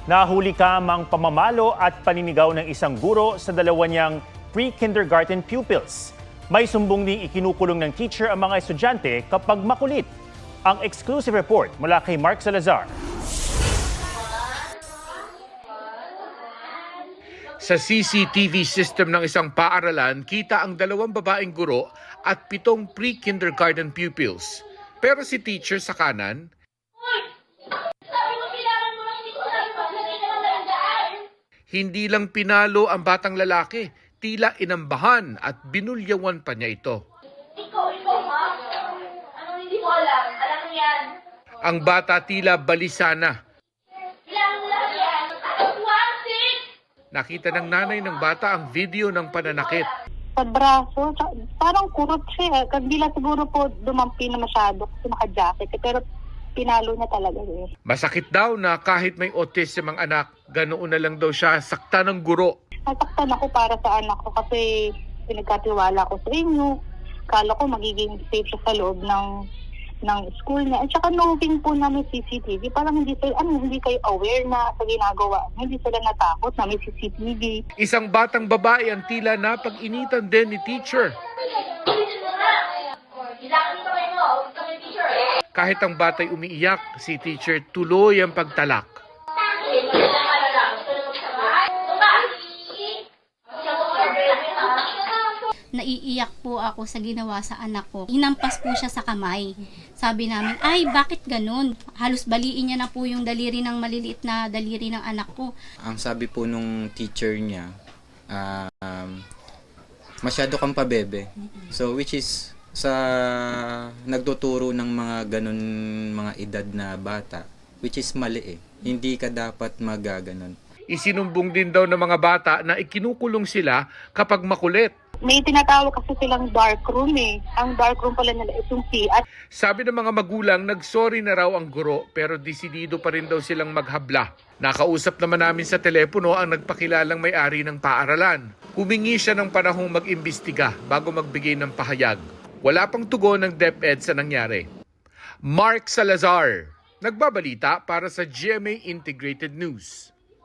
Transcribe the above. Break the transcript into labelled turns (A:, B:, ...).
A: Nahuli kamang pamamalo at paninigaw ng isang guro sa dalawa niyang pre-kindergarten pupils. May sumbong ding ikinukulong ng teacher ang mga estudyante kapag makulit. Ang exclusive report mula kay Mark Salazar.
B: Sa CCTV system ng isang paaralan, kita ang dalawang babaeng guro at 7 pre-kindergarten pupils. Pero si teacher sa kanan, hindi lang pinalo ang batang lalaki, tila inambahan at binulyawan pa niya ito.
C: Ikaw, ma. Anong hindi mo alam? Alam mo yan.
B: Ang bata tila balisa na.
C: Ilang lang yan. Wanted!
B: Nakita ng nanay ng bata ang video ng pananakit.
D: Sa braso, parang kurot siya. Kabila siguro po dumampi na masyado kasi naka-jacket. Pero pinalo niya talaga eh.
B: Masakit daw na kahit may autism ang anak, ganoon na lang daw siya sakta ng guro.
D: Nasaktan ako para sa anak ko kasi pinagkatiwala ko sa inyo. Kala ko magiging safe siya sa loob ng school niya. At saka knowing po namin CCTV, parang hindi kayo aware na sa ginagawa. Hindi sila natakot na may CCTV.
B: Isang batang babae ang tila napag-initan din ni teacher. Kahit ang batay umiiyak, si teacher tuloy ang pagtalak.
E: Naiiyak po ako sa ginawa sa anak ko. Hinampas po siya sa kamay. Sabi namin, ay bakit ganun? Halos baliin niya na po yung daliri ng maliliit na daliri ng anak ko.
F: Ang sabi po nung teacher niya, masyado kang pabebe. So which is sa nagtuturo ng mga ganun mga edad na bata, which is mali eh. Hindi ka dapat magaganon.
B: Isinumbong din daw ng mga bata na ikinukulong sila kapag makulit.
D: May tinatawag kasi silang dark room eh. Ang dark room pala nila itong at
B: Sabi ng mga magulang, nagsorry na raw ang guro pero desidido pa rin daw silang maghabla. Nakausap naman namin sa telepono ang nagpakilalang may-ari ng paaralan. Humingi siya ng panahong mag-imbestiga bago magbigay ng pahayag. Wala pang tugon ng DepEd sa nangyari. Mark Salazar, nagbabalita para sa GMA Integrated News.